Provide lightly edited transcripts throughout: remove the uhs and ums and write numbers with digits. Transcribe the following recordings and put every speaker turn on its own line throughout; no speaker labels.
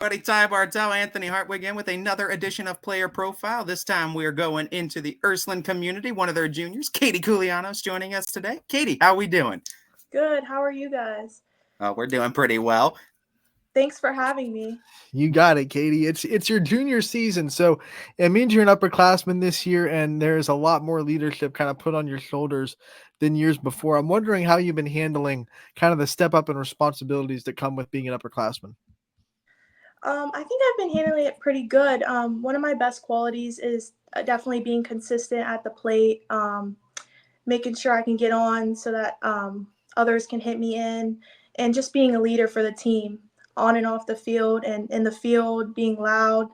Buddy Ty Bartel, Anthony Hartwig in with another edition of Player Profile. This time we're going into the Ursuline community. One of their juniors, Katie Kulianos, joining us today. Katie, how we doing?
Good. How are you guys?
We're doing pretty well.
Thanks for having me.
You got it, Katie. It's your junior season, so it means you're an upperclassman this year, and there's a lot more leadership kind of put on your shoulders than years before. I'm wondering how you've been handling kind of the step up in responsibilities that come with being an upperclassman.
I think I've been handling it pretty good. One of my best qualities is definitely being consistent at the plate, making sure I can get on so that others can hit me in, and just being a leader for the team on and off the field and in the field, being loud,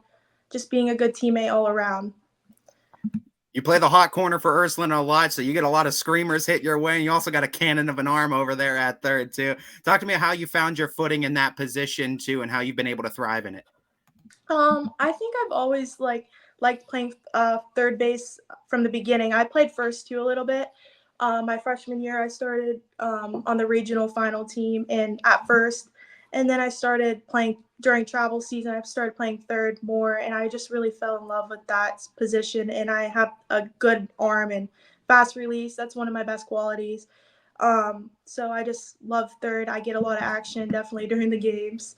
just being a good teammate all around.
You play the hot corner for Ursuline a lot, so you get a lot of screamers hit your way. And you also got a cannon of an arm over there at third, too. Talk to me how you found your footing in that position, too, and how you've been able to thrive in it.
I think I've always liked playing third base from the beginning. I played first too a little bit. My freshman year, I started on the regional final team and at first, and then I started playing during travel season. I started playing third more, and I just really fell in love with that position. And I have a good arm and fast release. That's one of my best qualities. So I just love third. I get a lot of action definitely during the games,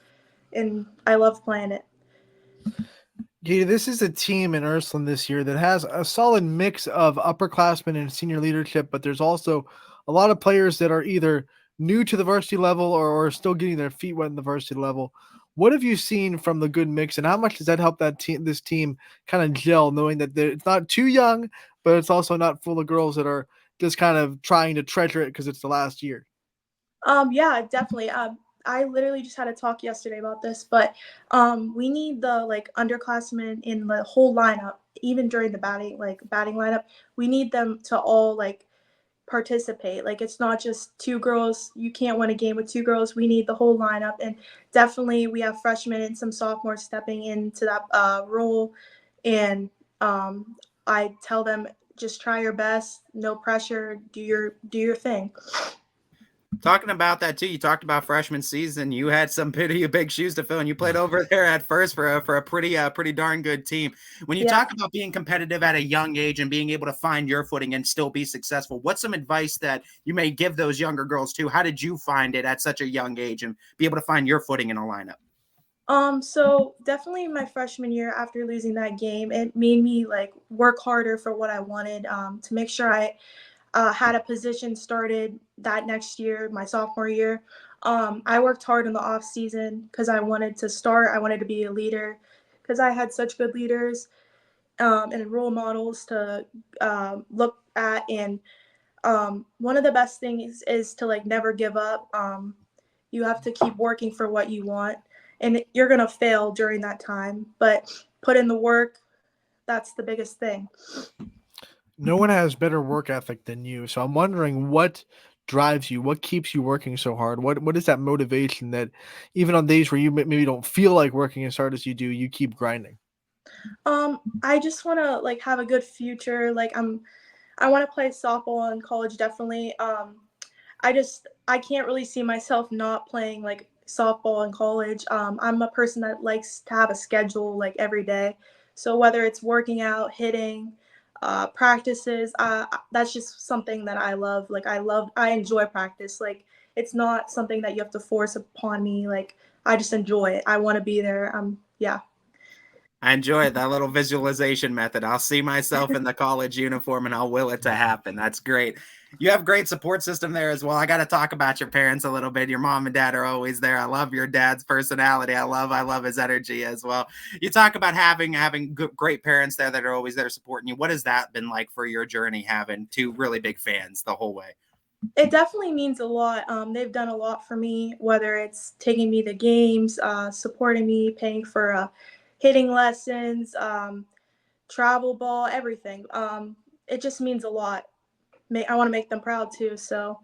and I love playing it.
Yeah, this is a team in Ursuline this year that has a solid mix of upperclassmen and senior leadership, but there's also a lot of players that are either new to the varsity level or still getting their feet wet in the varsity level. What have you seen from the good mix, and how much does that help this team kind of gel, knowing that it's not too young, but it's also not full of girls that are just kind of trying to treasure it because it's the last year?
Yeah, definitely. I literally just had a talk yesterday about this, but we need the underclassmen in the whole lineup, even during the batting lineup. We need them to all participate. Like it's not just two girls. You can't win a game with two girls. We need the whole lineup, and definitely we have freshmen and some sophomores stepping into that role. And I tell them just try your best, no pressure, do your thing.
Talking about that too, you talked about freshman season. You had some pretty big shoes to fill, and you played over there at first for a pretty darn good team. When you
Yeah.
talk about being competitive at a young age and being able to find your footing and still be successful, what's some advice that you may give those younger girls too? How did you find it at such a young age and be able to find your footing in a lineup?
So definitely my freshman year after losing that game, it made me work harder for what I wanted, to make sure I had a position started that next year, my sophomore year. I worked hard in the off season because I wanted to start. I wanted to be a leader because I had such good leaders and role models to look at. And one of the best things is to never give up. You have to keep working for what you want, and you're gonna fail during that time, but put in the work. That's the biggest thing.
No one has better work ethic than you. So I'm wondering what drives you, what keeps you working so hard? What is that motivation that even on days where you maybe don't feel like working as hard as you do, you keep grinding?
I just want to have a good future. I want to play softball in college definitely. I can't really see myself not playing softball in college. I'm a person that likes to have a schedule every day. So whether it's working out, hitting, practices, that's just something that I love. I enjoy practice. It's not something that you have to force upon me. I just enjoy it. I want to be there. Yeah.
I enjoy it, that little visualization method. I'll see myself in the college uniform and I'll will it to happen. That's great. You have great support system there as well. I got to talk about your parents a little bit. Your mom and dad are always there. I love your dad's personality. I love his energy as well. You talk about having good, great parents there that are always there supporting you. What has that been like for your journey, having two really big fans the whole way?
It definitely means a lot. They've done a lot for me, whether it's taking me to games, supporting me, paying for hitting lessons, travel ball, everything. It just means a lot. I want to make them proud too. So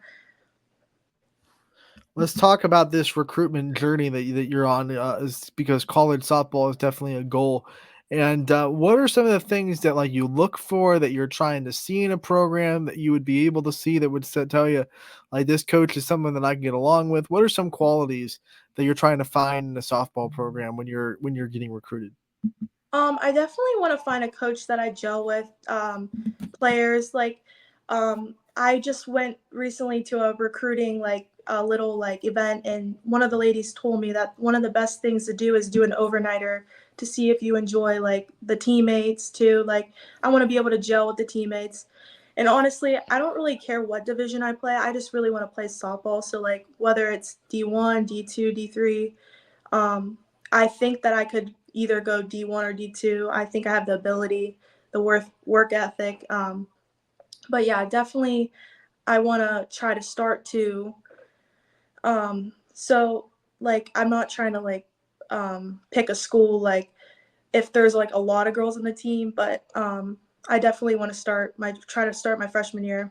Let's talk about this recruitment journey that you're on, is because college softball is definitely a goal. And what are some of the things that you look for that you're trying to see in a program that you would be able to see that would tell you this coach is someone that I can get along with? What are some qualities that you're trying to find in a softball program when you're getting recruited?
I definitely want to find a coach that I gel with. Players like, I just went recently to a recruiting like a little like event, and one of the ladies told me that one of the best things to do is do an overnighter to see if you enjoy like the teammates too. Like, I want to be able to gel with the teammates. And honestly, I don't really care what division I play. I just really want to play softball. So like whether it's D1, D2, D3, um, I think that I could either go D1 or D2. I think I have the ability, the work ethic. But yeah, definitely I want to try to start to. So like I'm not trying to like pick a school like if there's like a lot of girls on the team, but I definitely want to try to start my freshman year.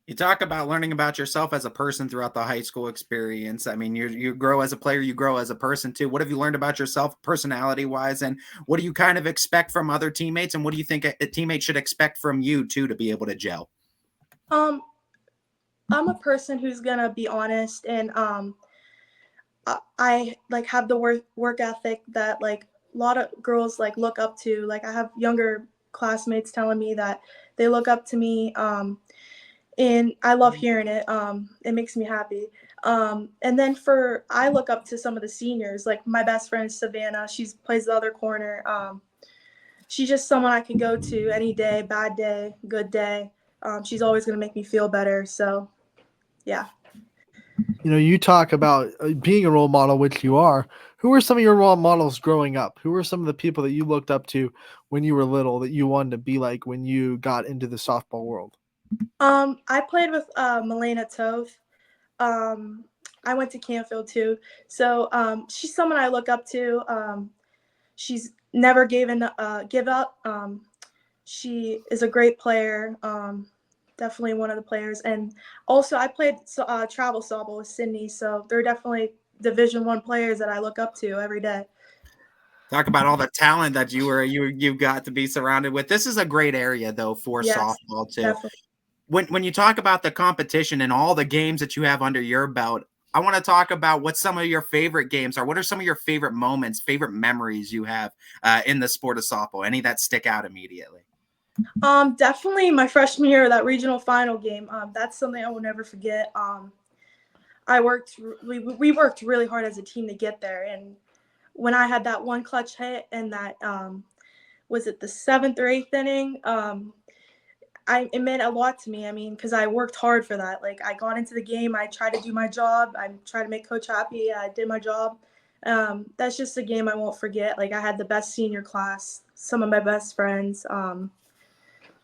You talk about learning about yourself as a person throughout the high school experience. I mean, you grow as a player, you grow as a person too. What have you learned about yourself personality wise, and what do you kind of expect from other teammates, and what do you think a teammate should expect from you too to be able to gel?
Um, I'm a person who's gonna be honest, and I like have the work ethic that like a lot of girls like look up to. Like I have younger classmates telling me that they look up to me, and I love hearing it. It makes me happy. And then for I look up to some of the seniors. Like my best friend Savannah, she plays the other corner. She's just someone I can go to any day, bad day, good day. She's always gonna make me feel better. So yeah.
You talk about being a role model, which you are. Who were some of your role models growing up? Who were some of the people that you looked up to when you were little that you wanted to be like when you got into the softball world?
I played with Milena Tove. Um, I went to Canfield too. So she's someone I look up to. She's never give up. She is a great player. Definitely one of the players. And also, I played travel softball with Sydney, so they're definitely Division 1 players that I look up to every day.
Talk about all the talent that you got to be surrounded with. This is a great area though for
Yes,
softball too.
definitely.
When you talk about the competition and all the games that you have under your belt, I want to talk about what some of your favorite games are. What are some of your favorite moments, favorite memories you have in the sport of softball? Any that stick out immediately?
Definitely my freshman year, that regional final game. That's something I will never forget. We worked really hard as a team to get there, and when I had that one clutch hit and that was it the 7th or 8th inning, it meant a lot to me. I mean, because I worked hard for that. Like I got into the game, I tried to do my job, I tried to make coach happy. I did my job. That's just a game I won't forget. Like I had the best senior class, some of my best friends.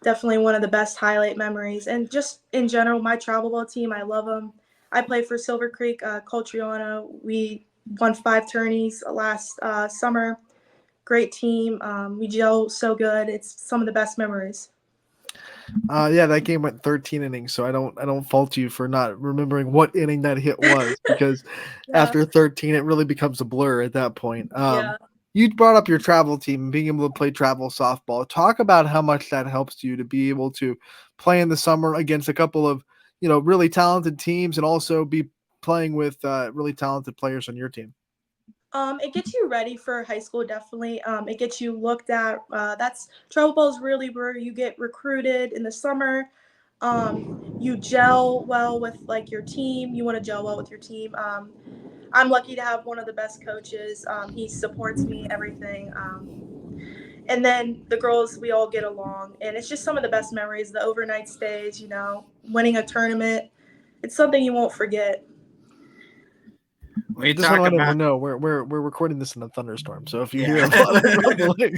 Definitely one of the best highlight memories. And just in general, my travel ball team, I love them. I played for Silver Creek, Coltriana. We won 5 tourneys last summer. Great team. We gel so good. It's some of the best memories.
Yeah, that game went 13 innings, so I don't fault you for not remembering what inning that hit was because
Yeah,
after 13 it really becomes a blur at that point.
yeah.
You brought up your travel team and being able to play travel softball. Talk about how much that helps you to be able to play in the summer against a couple of, really talented teams and also be playing with really talented players on your team.
It gets you ready for high school, definitely. It gets you looked at. That's travel ball is really where you get recruited in the summer. You gel well with like your team. You want to gel well with your team. I'm lucky to have one of the best coaches. He supports me everything. And then the girls, we all get along, and it's just some of the best memories. The overnight stays, winning a tournament. It's something you won't forget.
We
Just want to
talk
let
about
everyone know we're recording this in a thunderstorm. So if you hear
yeah.
a lot of rumbling,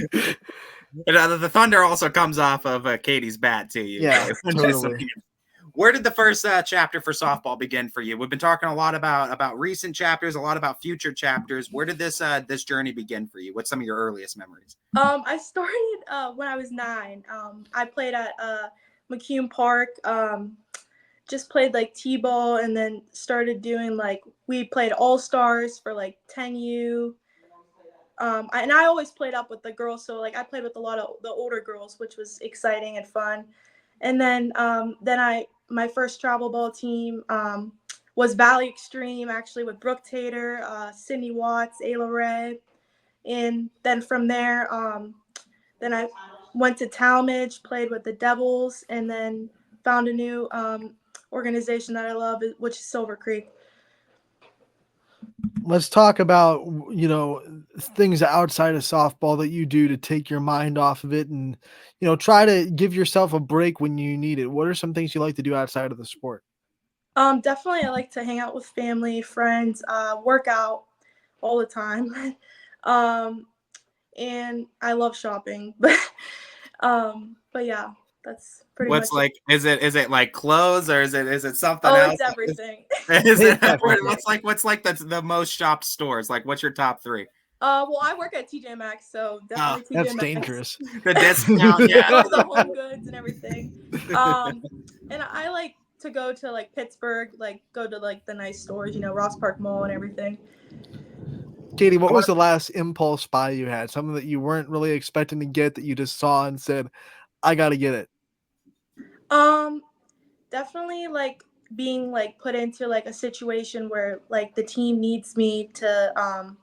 The thunder also comes off of Katie's bat too.
yeah,
Usually,
totally.
Where did the first chapter for softball begin for you? We've been talking a lot about recent chapters, a lot about future chapters. Where did this journey begin for you? What's some of your earliest memories?
I started when I was 9. I played at McCune Park. Just played like t-ball, and then started doing like we played all stars for like 10U. And I always played up with the girls, so like I played with a lot of the older girls, which was exciting and fun. And then I my first travel ball team was Valley Extreme actually with Brooke Tater, Sydney Watts, Ayla Ray, and then from there, then I went to Talmadge, played with the Devils, and then found a new organization that I love, which is Silver Creek.
Let's talk about, things outside of softball that you do to take your mind off of it and, try to give yourself a break when you need it. What are some things you like to do outside of the sport?
Definitely, I like to hang out with family, friends, work out all the time, and I love shopping. But yeah, that's pretty much
What's
it.
like? Is it like clothes, or is it something
Oh,
else?
it's everything.
Is it
Everything.
what's like the most shopped stores? Like, what's your top three?
Well, I work at TJ Maxx, so
Oh,
definitely
That's
TJ Maxx.
dangerous.
the discount, yeah.
All the home goods and everything. And I like to go to like Pittsburgh, like go to like the nice stores, Ross Park Mall and everything.
Katie, what was the last impulse buy you had? Something that you weren't really expecting to get that you just saw and said, I got to get it.
Definitely like being like put into like a situation where like the team needs me to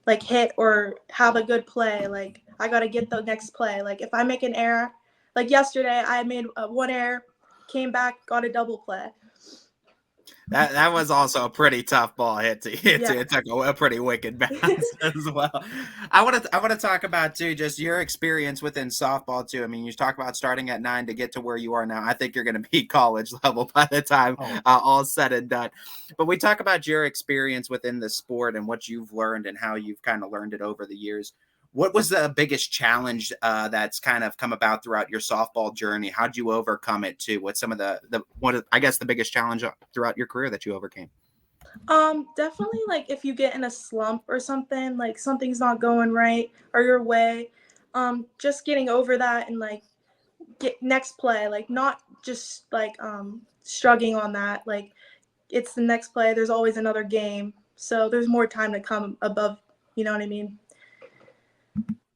like hit or have a good play. Like I got to get the next play. Like if I make an error, like yesterday I made one error, came back, got a double play.
That was also a pretty tough ball hit to hit.
Yeah.
It took a pretty wicked bounce as well. I want to talk about too just your experience within softball too. I mean, you talk about starting at 9 to get to where you are now. I think you're going to be college level by the time all said and done. But we talk about your experience within the sport and what you've learned and how you've kind of learned it over the years. What was the biggest challenge that's kind of come about throughout your softball journey? How'd you overcome it too? What's some of the biggest challenge throughout your career that you overcame?
Definitely like if you get in a slump or something, like something's not going right or your way, just getting over that and like get next play, like not just like struggling on that. Like it's the next play. There's always another game, so there's more time to come above. You know what I mean?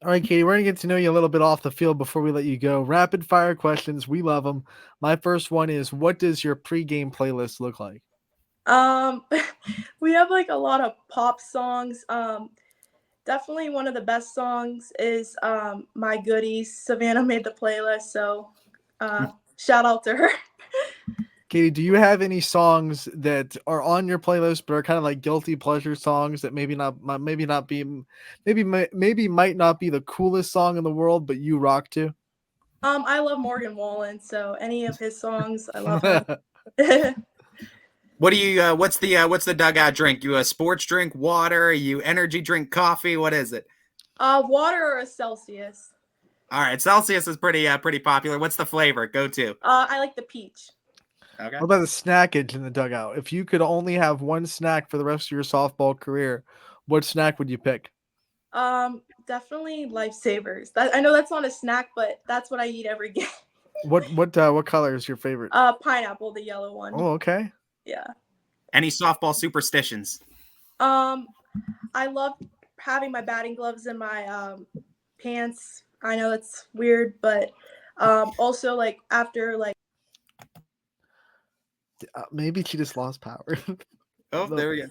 All right, Katie, we're going to get to know you a little bit off the field before we let you go. Rapid fire questions. We love them. My first one is, what does your pregame playlist look like?
We have like a lot of pop songs. Definitely one of the best songs is My Goodies. Savannah made the playlist, so shout out to her.
Katie, do you have any songs that are on your playlist but are kind of like guilty pleasure songs that maybe might not be the coolest song in the world, but you rock to?
I love Morgan Wallen, so any of his songs, I love him.
What do you? What's the dugout drink? You a sports drink, water? You energy drink, coffee? What is it?
Water or a Celsius.
All right, Celsius is pretty popular. What's the flavor? Go to.
I like the peach.
Okay.
What about the snackage in the dugout? If you could only have one snack for the rest of your softball career, what snack would you pick?
Definitely Lifesavers. I know that's not a snack, but that's what I eat every game.
What color is your favorite?
Pineapple, the yellow one.
Oh, okay.
Yeah.
Any softball superstitions?
I love having my batting gloves in my pants. I know it's weird, but also like after like
maybe she just lost power.
Oh, there we go.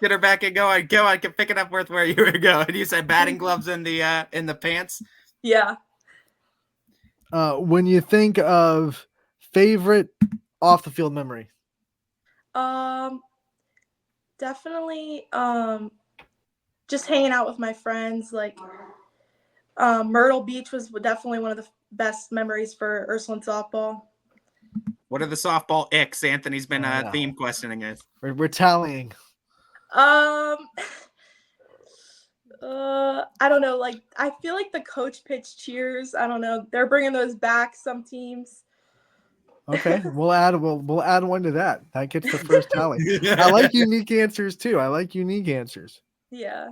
Get her back and go on. Pick it up with where you were going. You said batting gloves in the pants.
Yeah.
When you think of favorite off the field memory,
definitely just hanging out with my friends. Like Myrtle Beach was definitely one of the best memories for Ursuline softball.
What are the softball icks? Anthony's been theme questioning us.
we're tallying.
I don't know. Like I feel like the coach pitch cheers. I don't know. They're bringing those back. Some teams.
Okay, we'll add one to that. That gets the first tally. I like unique answers too.
Yeah.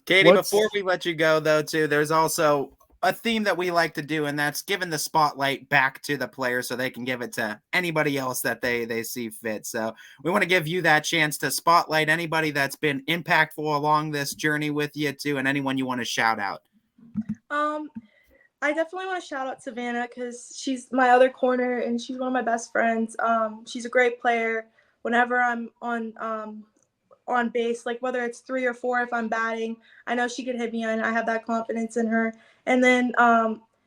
Katie, before we let you go though, too, there's also a theme that we like to do, and that's giving the spotlight back to the players so they can give it to anybody else that they see fit. So we want to give you that chance to spotlight anybody that's been impactful along this journey with you too, and anyone you want to shout out.
I definitely want to shout out Savannah because she's my other corner and she's one of my best friends. She's a great player. Whenever I'm on base, like whether it's 3 or 4, if I'm batting, I know she could hit me and I have that confidence in her. And then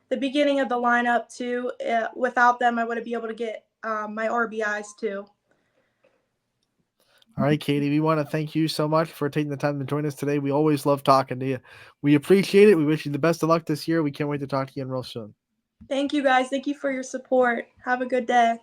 the beginning of the lineup too. Without them, I wouldn't be able to get my RBIs too.
All right, Katie, we want to thank you so much for taking the time to join us today. We always love talking to you. We appreciate it. We wish you the best of luck this year. We can't wait to talk to you again real soon.
Thank you guys. Thank you for your support. Have a good day.